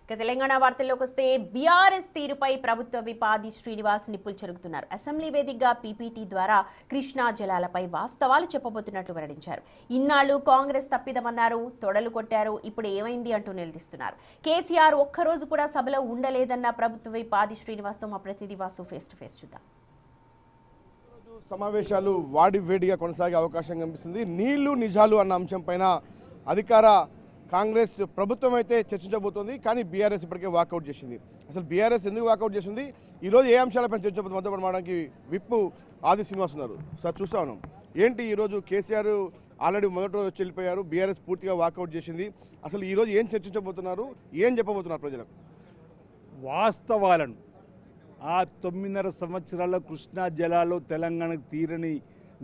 ఇక తెలంగాణ వార్తల్లోకి వస్తే బీఆర్ఎస్ తీరుపై ప్రభుత్వ విపాది శ్రీనివాస్ నిప్పులు చెరుగుతున్నారు. అసెంబ్లీ వేదికగా పీపీటీ ద్వారా కృష్ణా జలాలపై వాస్తవాలు చెప్పబోతున్నట్లు వెల్లడించారు. ఇన్నాళ్లు కాంగ్రెస్ తప్పిదమన్నారు, తొడలు కొట్టారు, ఇప్పుడు ఏమైంది అంటూ నిలదీస్తున్నారు. కేసీఆర్ ఒక్కరోజు కూడా సభలో ఉండలేదన్న ప్రభుత్వ విపాది శ్రీనివాస్తో మా ప్రతినిధి వాసు ఫేస్ టు ఫేస్ చూద్దాం. సమావేశాలు వాడి వేడిగా కొనసాగే అవకాశం కనిపిస్తుంది. నీళ్లు నిజాలు అన్న అంశం పైన అధికార కాంగ్రెస్ ప్రభుత్వం అయితే చర్చించబోతోంది. కానీ బీఆర్ఎస్ ఇప్పటికే వాకౌట్ చేసింది. అసలు బీఆర్ఎస్ ఎందుకు వాకౌట్ చేసింది, ఈరోజు ఏ అంశాలపై చర్చించబోతుంది మొదలు పడడానికి విప్ ఆది శ్రీనివాస్ ఉన్నారు. సార్ చూస్తా ఉన్నాం, ఏంటి ఈరోజు కేసీఆర్ ఆల్రెడీ మొదటి రోజు వచ్చి వెళ్ళిపోయారు, బీఆర్ఎస్ పూర్తిగా వాకౌట్ చేసింది. అసలు ఈరోజు ఏం చర్చించబోతున్నారు, ఏం చెప్పబోతున్నారు ప్రజలకు? వాస్తవాలను ఆ 9.5 సంవత్సరాల కృష్ణా జలాల్లో తెలంగాణకు తీరని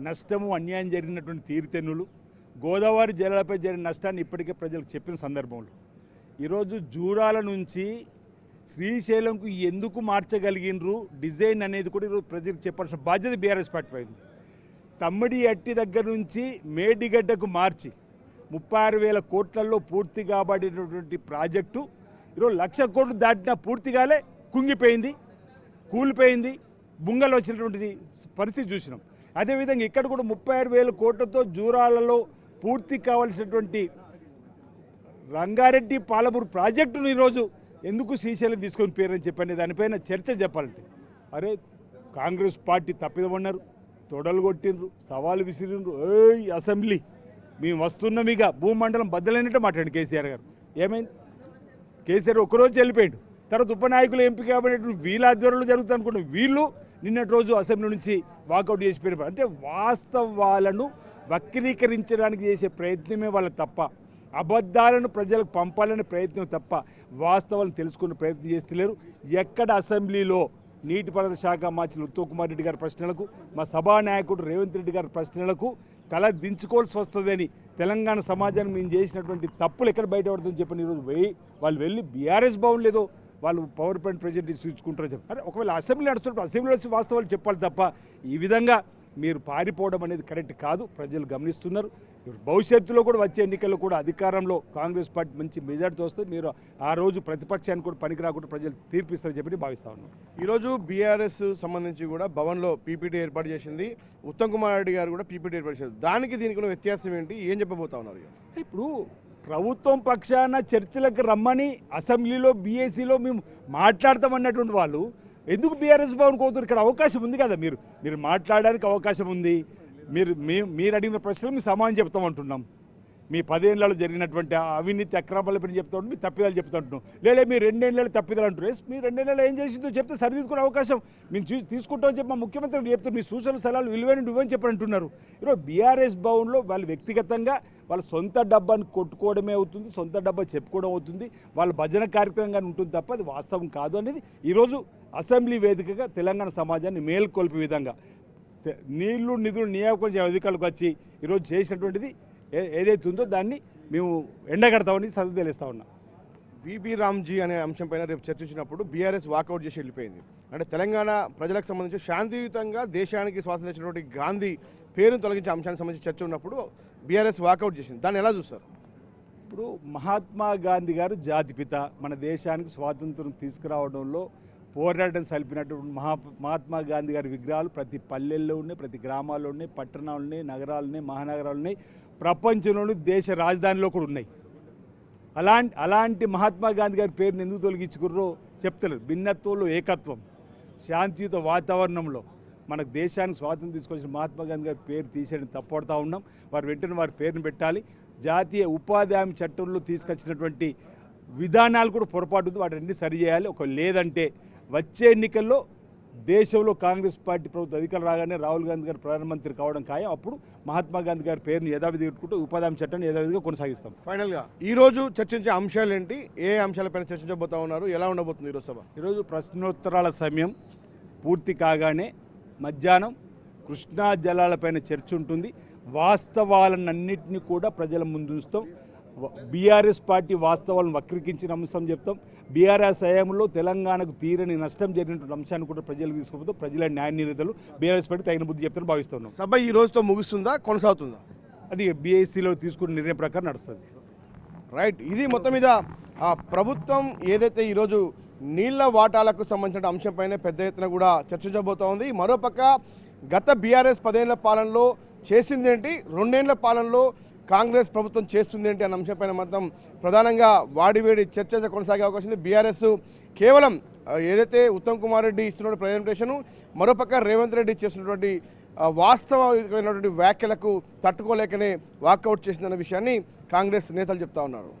నష్టము, అన్యాయం జరిగినటువంటి తీరుతెన్నులు, గోదావరి జలాలపై జరిగిన నష్టాన్ని ఇప్పటికే ప్రజలకు చెప్పిన సందర్భంలో ఈరోజు జూరాల నుంచి శ్రీశైలంకు ఎందుకు మార్చగలిగినరు డిజైన్ అనేది కూడా ఈరోజు ప్రజలకు చెప్పాల్సిన బాధ్యత బీఆర్ఎస్ పార్టీ అయింది. తమ్మిడి అట్టి దగ్గర నుంచి మేడిగడ్డకు మార్చి 36,000 కోట్లలో పూర్తి కాబడినటువంటి ప్రాజెక్టు ఈరోజు 1,00,000 కోట్లు దాటినా పూర్తిగాలే కుంగిపోయింది, కూలిపోయింది, బుంగలు వచ్చినటువంటి పరిస్థితి చూసినాం. అదేవిధంగా ఇక్కడ కూడా 36,000 కోట్లతో జూరాలలో పూర్తి కావాల్సినటువంటి రంగారెడ్డి పాలమూరు ప్రాజెక్టును ఈరోజు ఎందుకు శ్రీశైలం తీసుకొని పేరని చెప్పండి, దానిపైన చర్చ చెప్పాలంటే అరే కాంగ్రెస్ పార్టీ తప్పిదమన్నారు, తొడలు కొట్టిండ్రు, సవాలు విసిరిండ్రు. అసెంబ్లీ మేము వస్తున్నాం, ఇక భూమండలం బద్దలైనట్టు మాట్లాడు కేసీఆర్ గారు. ఏమైంది? కేసీఆర్ ఒక్కరోజు వెళ్ళిపోయాడు, తర్వాత ఉపనాయకులు ఎంపిక కాబట్టి వీళ్ళ ఆధ్వర్యంలో జరుగుతుంది అనుకుంటే వీళ్ళు నిన్నటి రోజు అసెంబ్లీ నుంచి వాకౌట్ చేసిపోయారు. అంటే వాస్తవాలను వక్రీకరించడానికి చేసే ప్రయత్నమే వాళ్ళకి తప్ప, అబద్ధాలను ప్రజలకు పంపాలనే ప్రయత్నం తప్ప వాస్తవాలను తెలుసుకునే ప్రయత్నం చేస్తలేరు. ఎక్కడ అసెంబ్లీలో నీటిపారుదల శాఖ మంత్రి ఉత్తమ్ కుమార్ రెడ్డి గారి ప్రశ్నలకు, మా సభానాయకుడు రేవంత్ రెడ్డి గారి ప్రశ్నలకు తల దించుకోవాల్సి వస్తుందని తెలంగాణ సమాజాన్ని మేము చేసినటువంటి తప్పులు ఎక్కడ బయటపడుతుందని చెప్పని ఈరోజు వాళ్ళు వెళ్ళి బీఆర్ఎస్ భవన్ లేదో వాళ్ళు పవర్ పాయింట్ ప్రెజెంటేషన్ ఇచ్చుకుంటారని చెప్పారు. ఒకవేళ అసెంబ్లీ నడుస్తున్నప్పుడు అసెంబ్లీలో వచ్చి వాస్తవాలు చెప్పాలి తప్ప ఈ విధంగా మీరు పారిపోవడం అనేది కరెక్ట్ కాదు. ప్రజలు గమనిస్తున్నారు. భవిష్యత్తులో కూడా వచ్చే ఎన్నికల్లో కూడా అధికారంలో కాంగ్రెస్ పార్టీ మంచి మెజార్టీ వస్తే మీరు ఆ రోజు ప్రతిపక్షానికి కూడా పనికి రాకుండా ప్రజలు తీర్పిస్తారని చెప్పి భావిస్తా ఉన్నాం. ఈరోజు బీఆర్ఎస్ సంబంధించి కూడా భవన్లో పీపీటీ ఏర్పాటు చేసింది, ఉత్తమ్ కుమార్ రెడ్డి గారు కూడా పీపీటీ ఏర్పాటు చేశారు. దానికి దీనికి ఉన్న వ్యత్యాసం ఏంటి, ఏం చెప్పబోతా ఉన్నారు? ఇప్పుడు ప్రభుత్వం పక్షాన చర్చలకు రమ్మని అసెంబ్లీలో బీఏసీలో మేము మాట్లాడతామన్నటువంటి వాళ్ళు ఎందుకు బీఆర్ఎస్ భవన్ కోతున్నారు? ఇక్కడ అవకాశం ఉంది కదా, మీరు మాట్లాడడానికి అవకాశం ఉంది. మీరు అడిగిన ప్రశ్నలు మీ సమాధానం చెప్తామంటున్నాం. మీ 10 ఏళ్లలో జరిగినటువంటి అవినీతి అక్రమాలపై చెప్తా ఉంటాం, మీ తప్పిదాలు చెప్తా ఉంటున్నాం. లేదా మీ 2 ఏళ్లలో తప్పిదాలు అంటారు. మీ 2 ఏళ్లలో ఏం చేసిందో చెప్తే సరిదిద్దుకునే అవకాశం మేము తీసుకుంటామని చెప్పి మా ముఖ్యమంత్రి చెప్తారు. మీ సూచనలు సలహాలు విలువైన ఇవ్వని చెప్పని అంటున్నారు. ఈరోజు బీఆర్ఎస్ భవన్లో వాళ్ళు వ్యక్తిగతంగా వాళ్ళ సొంత డబ్బాని కొట్టుకోవడమే అవుతుంది, సొంత డబ్బా చెప్పుకోవడం అవుతుంది, వాళ్ళ భజన కార్యక్రమంగా ఉంటుంది తప్ప అది వాస్తవం కాదు అనేది ఈరోజు అసెంబ్లీ వేదికగా తెలంగాణ సమాజాన్ని మేల్కొల్పే విధంగా నీళ్లు నిధులు నియామకం అధికారులకు వచ్చి ఈరోజు చేసినటువంటిది ఏదైతే ఉందో దాన్ని మేము ఎండగడతామని సర్ది తెలుస్తా ఉన్నాం. విబి రామ్జీ అనే అంశంపైన రేపు చర్చించినప్పుడు బీఆర్ఎస్ వాకౌట్ చేసి వెళ్ళిపోయింది. అంటే తెలంగాణ ప్రజలకు సంబంధించి శాంతియుతంగా దేశానికి స్వాతంత్రం ఇచ్చినటువంటి గాంధీ పేరును తొలగించే అంశానికి సంబంధించి చర్చ ఉన్నప్పుడు బీఆర్ఎస్ వాకౌట్ చేసింది. దాన్ని ఎలా చూస్తారు? ఇప్పుడు మహాత్మా గాంధీ గారు జాతిపిత, మన దేశానికి స్వాతంత్రం తీసుకురావడంలో పోరాటం సల్పినటువంటి మహాత్మా గాంధీ గారి విగ్రహాలు ప్రతి పల్లెల్లో ఉన్నాయి, ప్రతి గ్రామాల్లో ఉన్నాయి, పట్టణాలు ఉన్నాయి, నగరాలు ఉన్నాయి, మహానగరాలు ఉన్నాయి, ప్రపంచంలోని దేశ రాజధానిలో కూడా ఉన్నాయి. అలాంటి మహాత్మా గాంధీ గారి పేరుని ఎందుకు తొలగించుకుర్రో చెప్తలేరు. భిన్నత్వంలో ఏకత్వం, శాంతియుత వాతావరణంలో మనకు దేశానికి స్వాతంత్రం తీసుకొచ్చిన మహాత్మా గాంధీ గారి పేరు తీసేయడం తప్పడుతూ ఉన్నాం. వారు వెంటనే వారి పేరును పెట్టాలి. జాతీయ ఉపాధి హామీ చట్టంలో తీసుకొచ్చినటువంటి విధానాలు కూడా పొరపాటు ఉంది, వాటిని సరి చేయాలి. ఒక లేదంటే వచ్చే ఎన్నికల్లో దేశంలో కాంగ్రెస్ పార్టీ ప్రభుత్వం అధికారం రాగానే రాహుల్ గాంధీ గారు ప్రధానమంత్రి కావడం ఖాయం. అప్పుడు మహాత్మా గాంధీ గారి పేరును యథావిధి పెట్టుకుంటూ ఉపాధి హామీ చట్టాన్ని యథావిధిగా కొనసాగిస్తాం. ఫైనల్గా ఈరోజు చర్చించే అంశాలు ఏంటి, ఏ అంశాలపైన చర్చించబోతా ఉన్నారు, ఎలా ఉండబోతుంది ఈరోజు సభ? ఈరోజు ప్రశ్నోత్తరాల సమయం పూర్తి కాగానే మధ్యాహ్నం కృష్ణా జలాలపైన చర్చ ఉంటుంది. వాస్తవాలన్నింటినీ కూడా ప్రజల ముందు ఉంచుతాం. బీఆర్ఎస్ పార్టీ వాస్తవాలను వక్రీకరించిన అంశం చెప్తాం. బీఆర్ఎస్ హయాంలో తెలంగాణకు తీరని నష్టం జరిగినటువంటి అంశాన్ని కూడా ప్రజలకు తీసుకుపోతాం. ప్రజల న్యాయ నిర్ణేతలు బీఆర్ఎస్ పార్టీ తగిన బుద్ధి చెప్తారని భావిస్తున్నాం. సభ ఈ రోజుతో ముగుస్తుందా, కొనసాగుతుందా? అది బీఎస్సీలో తీసుకున్న నిర్ణయం ప్రకారం నడుస్తుంది. రైట్, ఇది మొత్తం మీద ప్రభుత్వం ఏదైతే ఈరోజు నీళ్ల వాటాలకు సంబంధించిన అంశంపైనే పెద్ద ఎత్తున కూడా చర్చించబోతా ఉంది. మరోపక్క గత బీఆర్ఎస్ 10 ఏళ్ల పాలనలో చేసిందేంటి, 2 ఏళ్ల పాలనలో కాంగ్రెస్ ప్రభుత్వం చేస్తుందేంటి అన్న అంశంపైన మాత్రం ప్రధానంగా వాడివేడి చర్చ కొనసాగే అవకాశం ఉంది. బీఆర్ఎస్ కేవలం ఏదైతే ఉత్తమ్ కుమార్ రెడ్డి ఇస్తున్న ప్రజెంటేషను, మరోపక్క రేవంత్ రెడ్డి చేస్తున్నటువంటి వాస్తవమైనటువంటి వ్యాఖ్యలకు తట్టుకోలేకనే వాకౌట్ చేసిందన్న విషయాన్ని కాంగ్రెస్ నేతలు చెప్తా ఉన్నారు.